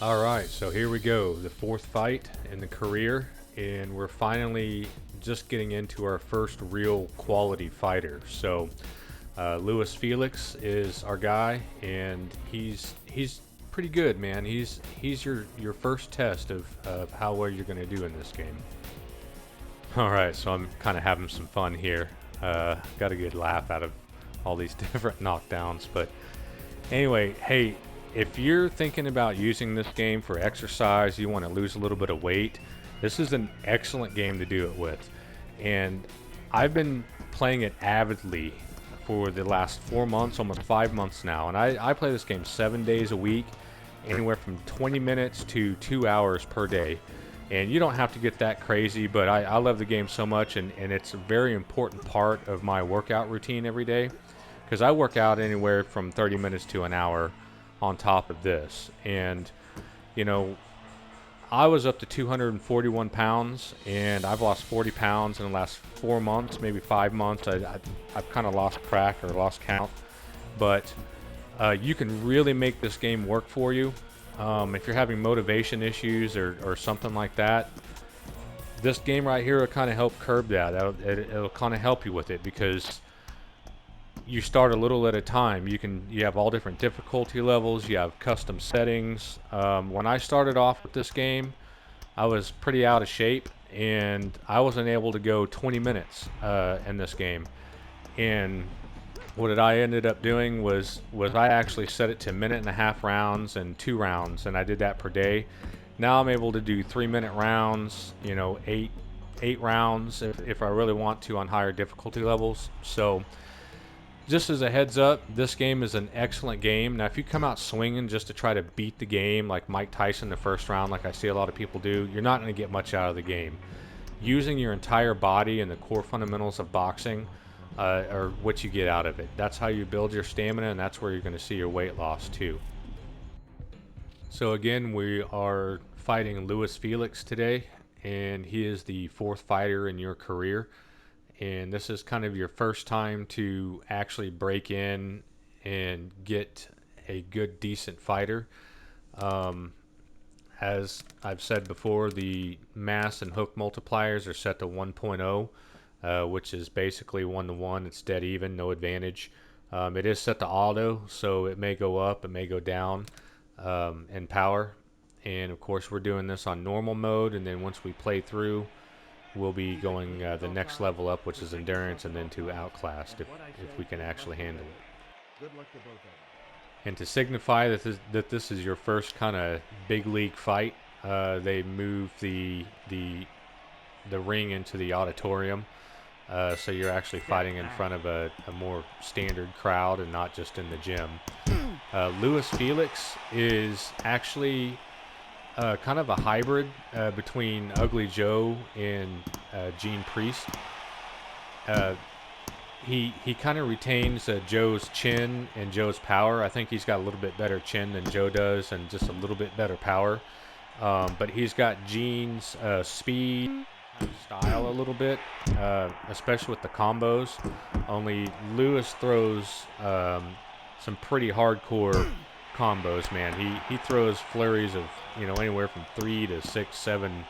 All right, so here we go. The fourth fight in the career, and we're finally just getting into our first real quality fighter. So, Lewis Felix is our guy, and he's pretty good, man. He's your first test of how well you're going to do in this game. All right, so I'm kind of having some fun here. Got a good laugh out of all these different knockdowns, but anyway, hey, if you're thinking about using this game for exercise, you want to lose a little bit of weight, this is an excellent game to do it with. And I've been playing it avidly for the last 4 months, almost 5 months now. And I play this game 7 days a week, anywhere from 20 minutes to 2 hours per day. And you don't have to get that crazy, but I love the game so much, and it's a very important part of my workout routine every day because I work out anywhere from 30 minutes to an hour on top of this. And, you know, I was up to 241 pounds, and I've lost 40 pounds in the last 4 months, maybe 5 months. I've kind of lost track or lost count. But you can really make this game work for you. If you're having motivation issues or something like that, this game right here will kind of help curb that. It'll kind of help you with it because you start a little at a time. You have all different difficulty levels. You have custom settings. When I started off with this game, I was pretty out of shape, and I wasn't able to go 20 minutes in this game. And what I ended up doing was I actually set it to 1.5 minute rounds and 2 rounds, and I did that per day. Now I'm able to do 3 minute rounds, eight rounds if I really want to on higher difficulty levels. So just as a heads up, this game is an excellent game. Now, if you come out swinging just to try to beat the game like Mike Tyson the first round, like I see a lot of people do, you're not going to get much out of the game. Using your entire body and the core fundamentals of boxing are what you get out of it. That's how you build your stamina, and that's where you're going to see your weight loss too. So again, we are fighting Luis Felix today, and he is the fourth fighter in your career. And this is kind of your first time to actually break in and get a good, decent fighter. Um, as I've said before, the mass and hook multipliers are set to 1.0, which is basically 1 to 1. It's dead even, no advantage. It is set to auto, so it may go up, it may go down in power. And of course, we're doing this on normal mode, and then once we play through, we'll be going the next level up, which is endurance, and then to outclassed if we can actually handle it. And to signify that this is your first kind of big league fight, they move the ring into the auditorium, so you're actually fighting in front of a more standard crowd and not just in the gym. Luis Felix is actually kind of a hybrid between Ugly Joe and Gene Priest. He kind of retains Joe's chin and Joe's power. I think he's got a little bit better chin than Joe does and just a little bit better power. But he's got Gene's speed style a little bit, especially with the combos. Only Lewis throws some pretty hardcore combos, man. He throws flurries of anywhere from 3 to 6, 7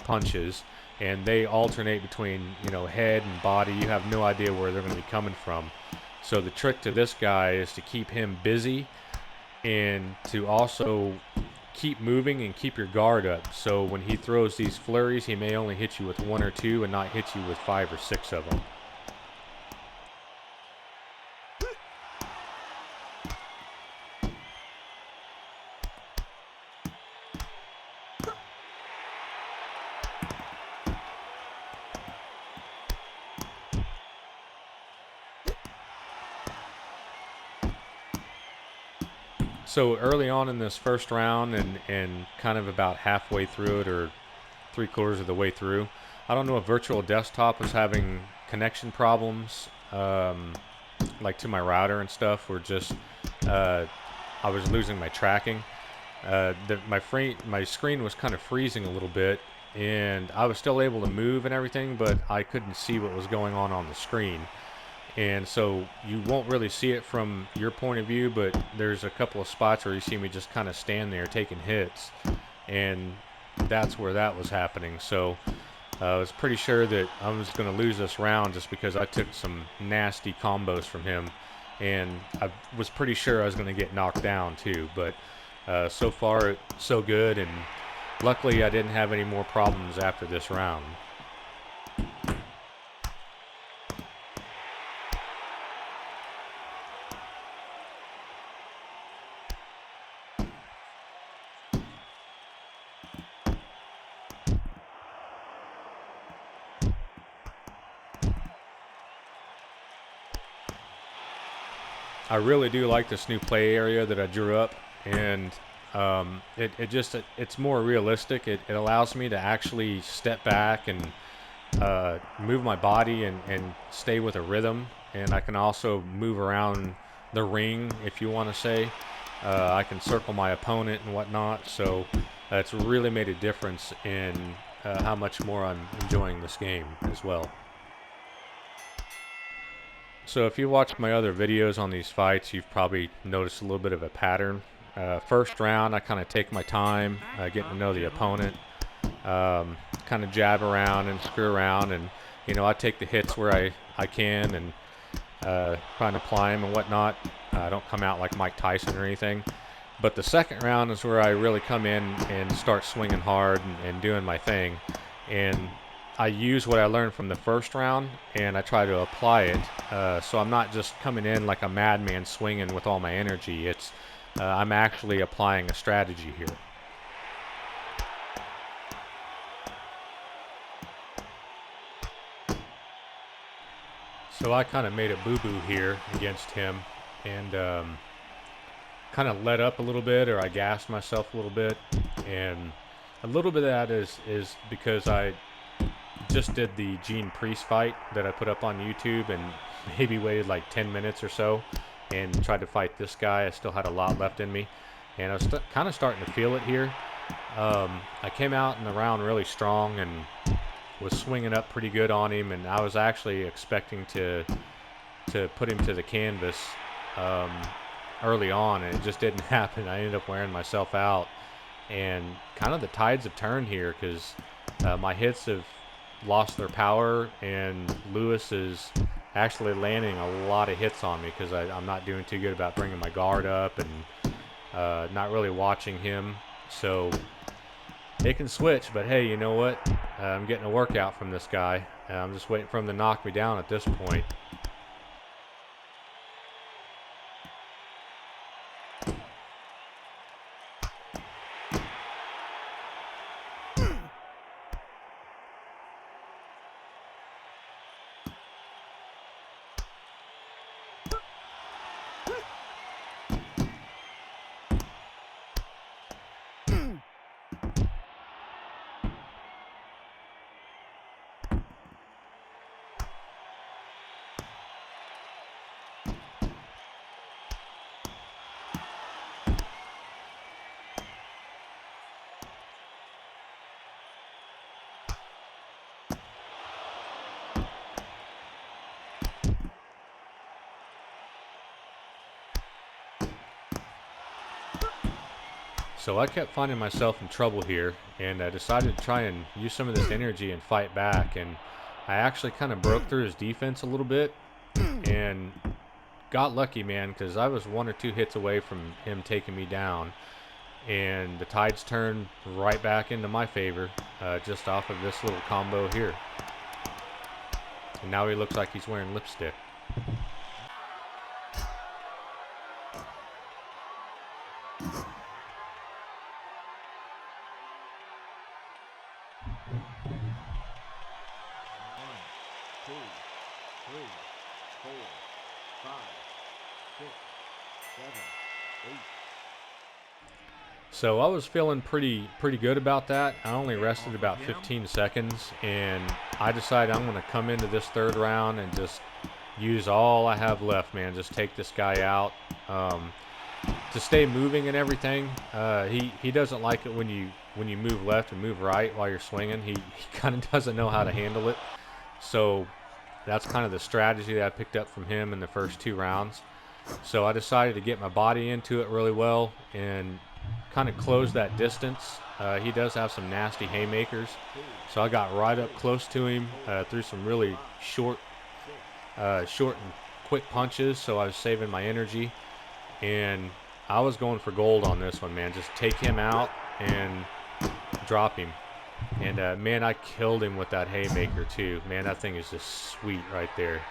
punches, and they alternate between head and body. You have no idea where they're going to be coming from. So the trick to this guy is to keep him busy and to also keep moving and keep your guard up. So when he throws these flurries, he may only hit you with 1 or 2 and not hit you with 5 or 6 of them. So early on in this first round and kind of about halfway through it or 3/4 of the way through, I don't know if Virtual Desktop was having connection problems, like to my router and stuff, or just I was losing my tracking. My screen was kind of freezing a little bit, and I was still able to move and everything, but I couldn't see what was going on the screen. And so you won't really see it from your point of view, but there's a couple of spots where you see me just kind of stand there taking hits, and that's where that was happening. So I was pretty sure that I was going to lose this round just because I took some nasty combos from him, and I was pretty sure I was going to get knocked down too. But so far, so good, and luckily I didn't have any more problems after this round. I really do like this new play area that I drew up, and it's more realistic. It allows me to actually step back and move my body and stay with a rhythm, and I can also move around the ring, if you want to say. I can circle my opponent and whatnot, so it's really made a difference in how much more I'm enjoying this game as well. So if you watched my other videos on these fights, you've probably noticed a little bit of a pattern. First round, I kind of take my time, getting to know the opponent, kind of jab around and screw around, and I take the hits where I can, and trying to apply them and whatnot. I don't come out like Mike Tyson or anything. But the second round is where I really come in and start swinging hard and doing my thing. And I use what I learned from the first round and I try to apply it. So I'm not just coming in like a madman swinging with all my energy. It's I'm actually applying a strategy here. So I kind of made a boo-boo here against him, and kind of let up a little bit, or I gassed myself a little bit, and a little bit of that is because I just did the Gene Priest fight that I put up on YouTube, and maybe waited like 10 minutes or so, and tried to fight this guy. I still had a lot left in me, and I was kind of starting to feel it here. I came out in the round really strong and was swinging up pretty good on him, and I was actually expecting to put him to the canvas early on, and it just didn't happen. I ended up wearing myself out, and kind of the tides have turned here because my hits have lost their power, and Lewis is actually landing a lot of hits on me because I'm not doing too good about bringing my guard up and not really watching him. So it can switch, but hey, you know what? I'm getting a workout from this guy. I'm just waiting for him to knock me down at this point. So I kept finding myself in trouble here, and I decided to try and use some of this energy and fight back, and I actually kind of broke through his defense a little bit and got lucky, man, because I was 1 or 2 hits away from him taking me down, and the tides turned right back into my favor just off of this little combo here. And now he looks like he's wearing lipstick. So I was feeling pretty good about that. I only rested about 15 seconds, and I decided I'm going to come into this third round and just use all I have left, man. Just take this guy out. To stay moving and everything, he doesn't like it when you move left and move right while you're swinging. He kind of doesn't know how to handle it. So that's kind of the strategy that I picked up from him in the first 2 rounds. So I decided to get my body into it really well and kind of close that distance. He does have some nasty haymakers, so I got right up close to him, threw some really short and quick punches. So I was saving my energy, and I was going for gold on this one, man. Just take him out and drop him. And man, I killed him with that haymaker too. Man, that thing is just sweet right there.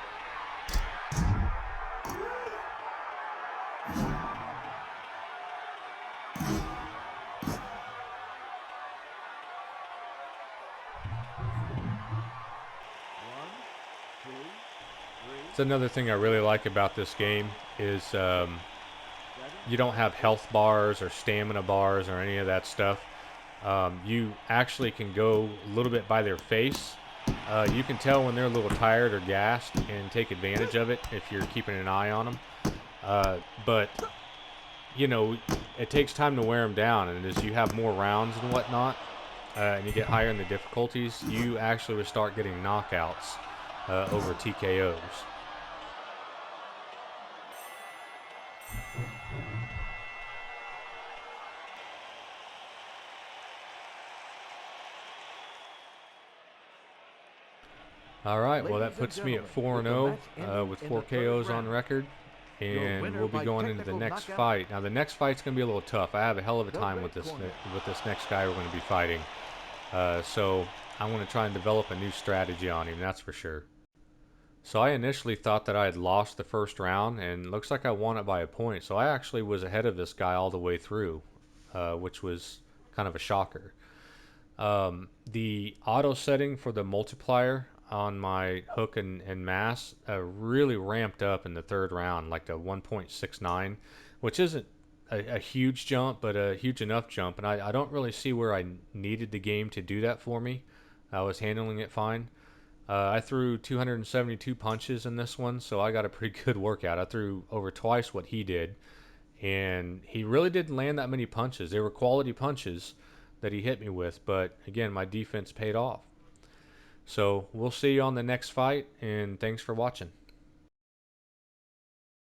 It's another thing I really like about this game is you don't have health bars or stamina bars or any of that stuff. You actually can go a little bit by their face. You can tell when they're a little tired or gassed and take advantage of it if you're keeping an eye on them. But you know, it takes time to wear them down, and as you have more rounds and whatnot, and you get higher in the difficulties, you actually will start getting knockouts over TKOs. All right, well, that puts me at 4-0 with 4 KOs on record, and we'll be going into the next fight. Now, the next fight's going to be a little tough. I have a hell of a time with this next guy we're going to be fighting. So I'm going to try and develop a new strategy on him, that's for sure. So I initially thought that I had lost the first round, and looks like I won it by a point. So I actually was ahead of this guy all the way through, which was kind of a shocker. The auto setting for the multiplier on my hook and mass really ramped up in the third round, like to 1.69, which isn't a huge jump, but a huge enough jump. And I don't really see where I needed the game to do that for me. I was handling it fine. I threw 272 punches in this one, so I got a pretty good workout. I threw over twice what he did, and he really didn't land that many punches. They were quality punches that he hit me with, but again, my defense paid off. So we'll see you on the next fight, and thanks for watching.